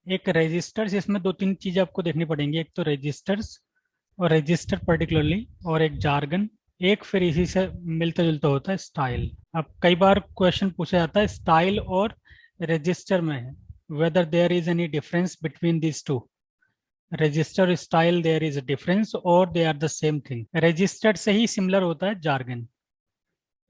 एक रजिस्टर्स, इसमें दो तीन चीजें आपको देखनी पड़ेंगी। एक तो रजिस्टर्स और रजिस्टर पर्टिकुलरली, और एक जार्गन। एक फिर इसी से मिलता जुलता होता है स्टाइल। अब कई बार क्वेश्चन पूछा जाता है स्टाइल और रजिस्टर में है, whether there is any difference between this two. Register style there is a difference और they are the same thing. Registered से ही सिमिलर होता है जार्गन।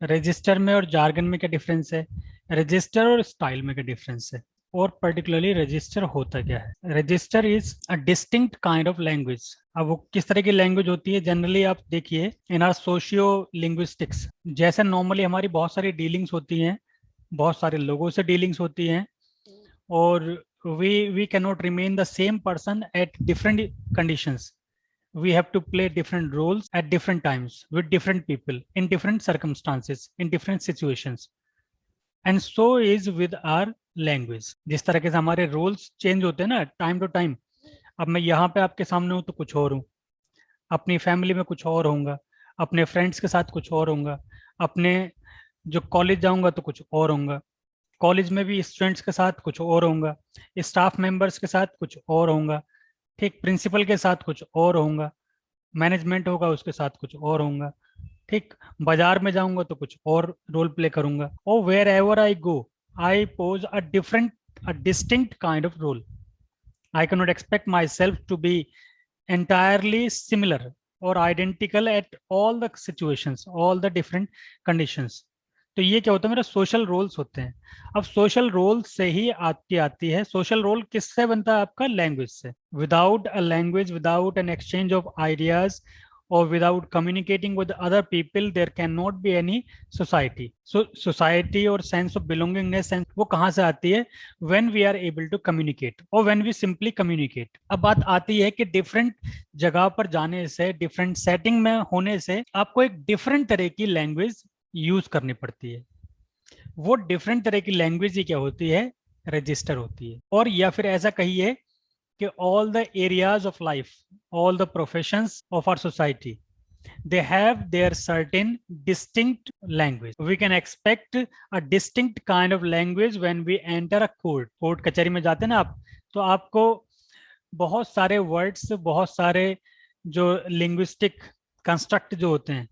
रजिस्टर में और जार्गन में क्या डिफरेंस है, रजिस्टर और स्टाइल में क्या डिफरेंस है, और पर्टिकुलरली रजिस्टर होता क्या है। Register is a distinct kind of language. अब वो किस तरह की लैंग्वेज होती है, जनरली आप देखिए इन आर सोशियो लिंग्विस्टिक्स, जैसे नॉर्मली हमारी बहुत सारी डीलिंग्स होती हैं, बहुत सारे लोगों से डीलिंग्स होती हैं, और we can not remain the same person at different conditions. We have to play different roles at different times with different people in different circumstances in different situations, and so is with our language। जिस तरह के से हमारे roles change होते हैं ना time to time. अब मैं यहाँ पे आपके सामने हूँ तो कुछ और हूँ, अपनी फैमिली में कुछ और होऊंगा, अपने फ्रेंड्स के साथ कुछ और होऊंगा, अपने जो कॉलेज जाऊंगा तो कुछ और होऊंगा, कॉलेज में भी स्टूडेंट्स के साथ कुछ और होऊंगा, स्टाफ मेंबर्स के साथ कुछ और होऊंगा, ठीक, प्रिंसिपल के साथ कुछ और होऊंगा, मैनेजमेंट होगा उसके साथ कुछ और होऊंगा, ठीक, बाजार में जाऊंगा तो कुछ और रोल प्ले करूंगा। और wherever I go I pose a distinct kind of role. I can not expect myself to be entirely similar or identical at all the situations, all the different conditions। तो ये क्या होता है, मेरा social roles होते हैं। अब social role से ही आपकी आती है, सोशल रोल किससे बनता है आपका, लैंग्वेज से। Without a language, without an exchange of ideas, और without communicating with other people, there can not be any society. So society और सेंस ऑफ बिलोंगिंगनेस वो कहाँ से आती है, when we are able to communicate और when we simply communicate. अब बात आती है कि डिफरेंट जगह पर जाने से, डिफरेंट सेटिंग में होने से आपको एक डिफरेंट तरह की लैंग्वेज यूज करनी पड़ती है। वो डिफरेंट तरह की लैंग्वेज ही क्या होती है, रजिस्टर होती है। और या फिर ऐसा कहिए कि all the areas of life, all the professions of our society, they have their certain distinct language। We can expect a distinct kind of language when we enter a court। Court कचहरी में जाते हैं ना आप, तो आपको बहुत सारे वर्ड्स, बहुत सारे जो लिंग्विस्टिक कंस्ट्रक्ट जो होते हैं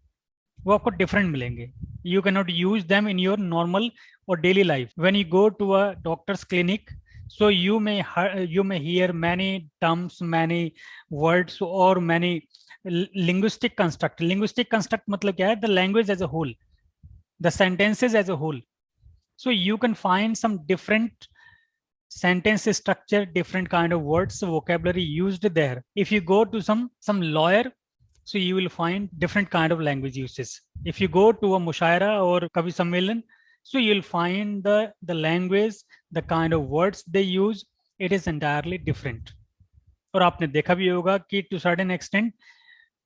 वो आपको डिफरेंट मिलेंगे। You can not use them in your normal और daily life. When you go to a doctor's clinic, so you may hear many terms, many words, or many linguistic construct मतलब क्या है, the language as a whole, the sentences as a whole। So you can find some different sentence structure, different kind of words, vocabulary used there. If you go to some lawyer, so you will find different kind of language uses। If you go to a mushaira or kavi sammelan, so you'll find the language, the kind of words they use, it is entirely different। और आपने देखा भी होगा कि to certain extent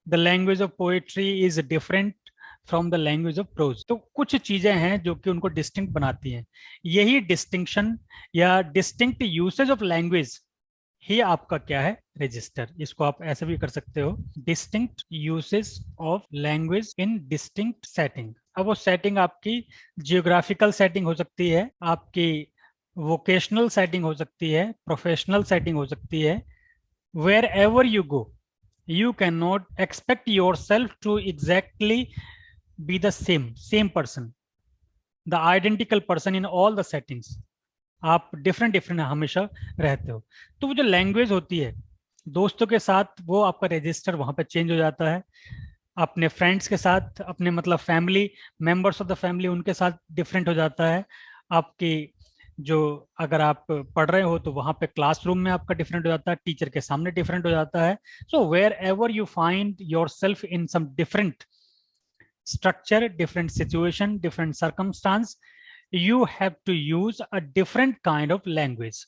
the language of poetry is different from the language of prose. तो कुछ चीजें हैं जो कि उनको डिस्टिंक्ट बनाती हैं। यही डिस्टिंक्शन या डिस्टिंक्ट यूसेज ऑफ लैंग्वेज ही आपका क्या है, रजिस्टर। इसको आप ऐसे भी कर सकते हो, distinct usage of language in distinct setting. अब वो सेटिंग आपकी जियोग्राफिकल सेटिंग हो सकती है, आपकी वोकेशनल सेटिंग हो सकती है, प्रोफेशनल सेटिंग हो सकती है। wherever you go, you cannot expect yourself to exactly be the same person, the identical person in all the settings। आप डिफरेंट डिफरेंट हमेशा रहते हो। तो वो जो लैंग्वेज होती है, दोस्तों के साथ वो आपका रजिस्टर वहां पे चेंज हो जाता है, अपने फ्रेंड्स के साथ, अपने मतलब family members of the family, उनके साथ डिफरेंट हो जाता है। आपकी जो, अगर आप पढ़ रहे हो तो वहां पे क्लासरूम में आपका डिफरेंट हो जाता है, टीचर के सामने डिफरेंट हो जाता है। So wherever you find yourself in some different structure, different situation, different circumstance, you have to use a different kind of language।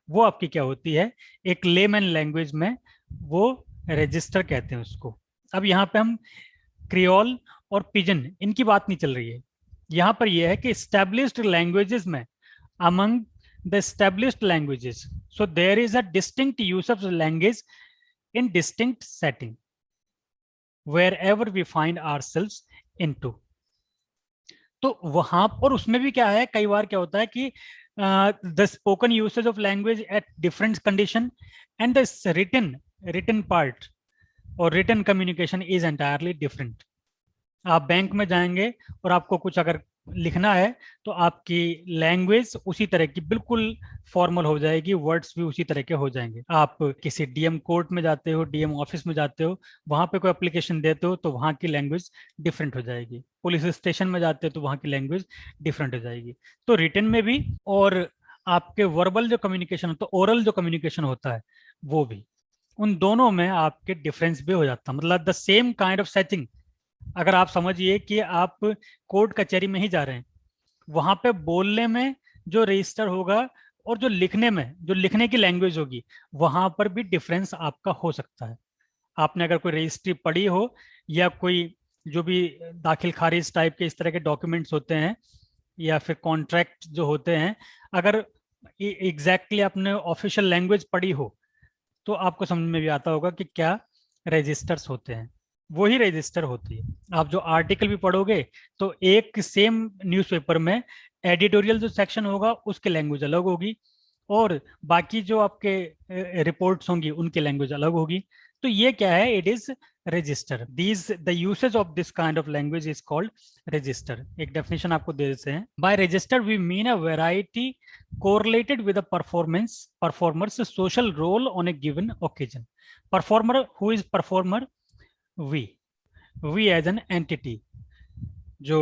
वो आपकी क्या होती है, एक लेमन लैंग्वेज में वो रजिस्टर कहते हैं उसको। अब यहाँ पे हम क्रियोल और पिजन इनकी बात नहीं चल रही है, यहाँ पर यह है कि established languages में, among the established languages, so there is a distinct use of language in distinct setting wherever we find ourselves into। तो वहां और उसमें भी क्या है, कई बार क्या होता है कि the spoken usage of language at different condition, and the written part or written communication is entirely different. आप बैंक में जाएंगे और आपको कुछ अगर लिखना है तो आपकी लैंग्वेज उसी तरह की बिल्कुल फॉर्मल हो जाएगी, वर्ड्स भी उसी तरह के हो जाएंगे। आप किसी डीएम कोर्ट में जाते हो, डीएम ऑफिस में जाते हो, वहां पे कोई एप्लीकेशन देते हो तो वहां की लैंग्वेज डिफरेंट हो जाएगी। पुलिस स्टेशन में जाते हो तो वहां की लैंग्वेज डिफरेंट हो जाएगी। तो रिटन में भी और आपके वर्बल जो कम्युनिकेशन होता है, ओरल जो कम्युनिकेशन होता है, वो भी, उन दोनों में आपके डिफरेंस भी हो जाता है। मतलब the same kind of setting, अगर आप समझिए कि आप कोर्ट कचहरी में ही जा रहे हैं, वहां पे बोलने में जो रजिस्टर होगा और जो लिखने में, जो लिखने की लैंग्वेज होगी, वहां पर भी डिफरेंस आपका हो सकता है। आपने अगर कोई रजिस्ट्री पढ़ी हो या कोई जो भी दाखिल खारिज टाइप के इस तरह के डॉक्यूमेंट्स होते हैं या फिर कॉन्ट्रैक्ट जो होते हैं, अगर एग्जैक्टली आपने ऑफिशियल लैंग्वेज पढ़ी हो तो आपको समझ में भी आता होगा कि क्या रजिस्टर्स होते हैं। वही रजिस्टर होती है। आप जो आर्टिकल भी पढ़ोगे तो एक सेम न्यूज़पेपर में एडिटोरियल जो सेक्शन होगा उसकी लैंग्वेज अलग होगी और बाकी जो आपके रिपोर्ट्स होंगी उनकी लैंग्वेज अलग होगी। तो ये क्या है? It is register. These the usage of this kind of language is called register. एक डेफिनेशन आपको दे देते हैं। By register we mean a variety correlated with a performer's social role on a given occasion. Performer, who is performer? We as an entity, जो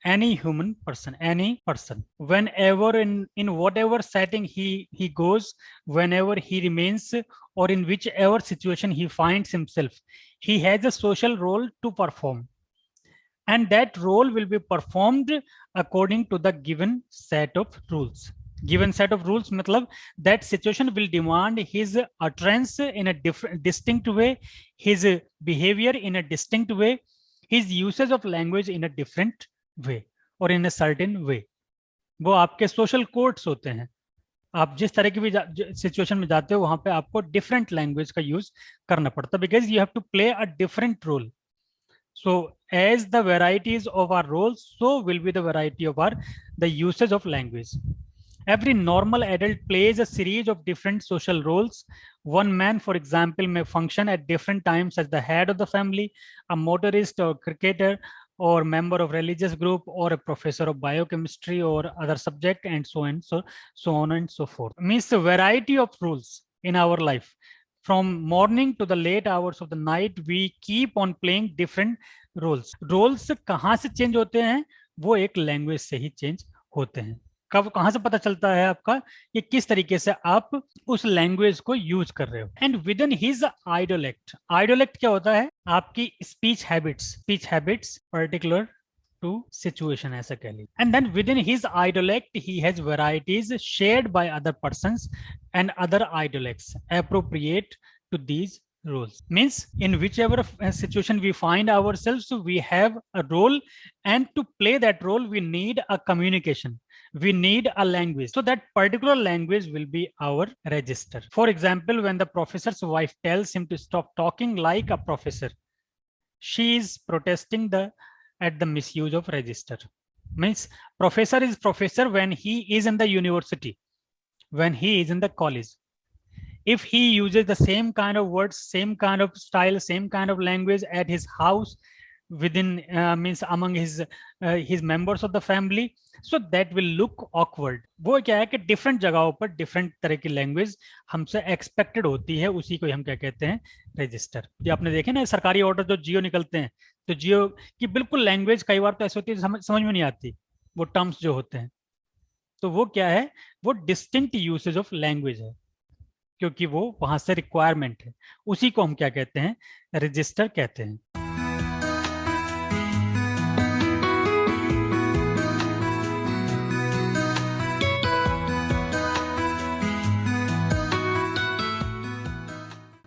any human person, any person, whenever in whatever setting he goes, whenever he remains, or in whichever situation he finds himself, he has a social role to perform, and that role will be performed according to the given set of rules. Given set of rules मतलब that situation will demand his utterance in a different distinct way, his behavior in a distinct way, his usage of language in a different way or in a certain way. वो आपके social codes होते हैं। आप जिस तरह की भी situation में जाते हो वहां पे आपको डिफरेंट लैंग्वेज का यूज करना पड़ता है, because you have to play a different role. So as the varieties of our roles, so will be the variety of the usage of language. Every normal adult plays a series of different social roles. One man, for example, may function at different times as the head of the family, a motorist or cricketer, or member of religious group, or a professor of biochemistry or other subject, and so on and so forth. Means a variety of roles in our life. From morning to the late hours of the night, we keep on playing different roles. Roles कहाँ से change होते हैं? वो एक language से ही change होते हैं। कब, कहाँ से पता चलता है आपका कि किस तरीके से आप उस लैंग्वेज को यूज कर रहे हो? एंड विद इन हिज आइडोलेक्ट, आइडोलेक्ट क्या होता है? आपकी speech habits particular to situation, ऐसा कह लीजिए. And then within his idolect he has varieties shared by other persons and other idolects appropriate to these roles. Means in whichever situation we find ourselves, we have a role, and to play that role we need a communication, we need a language. So that particular language will be our register. For example, when the professor's wife tells him to stop talking like a professor, she is protesting at the misuse of register. Means professor is professor when he is in the university, when he is in the college. If he uses the same kind of words, same kind of style, same kind of language at his house, within means among his members of the family, so that will look awkward. वो क्या है कि different जगहों पर different तरह की language हमसे expected होती है, उसी को हम क्या कहते हैं? रजिस्टर. ये आपने देखे ना सरकारी ऑर्डर जो जियो निकलते हैं, तो जियो की बिल्कुल लैंग्वेज कई बार तो ऐसी होती है समझ में नहीं आती, वो टर्म्स जो होते हैं, तो वो क्या है? वो डिस्टिंक्ट यूसेज ऑफ लैंग्वेज है, क्योंकि वो वहां से रिक्वायरमेंट है। उसी को हम क्या कहते हैं? रजिस्टर कहते हैं.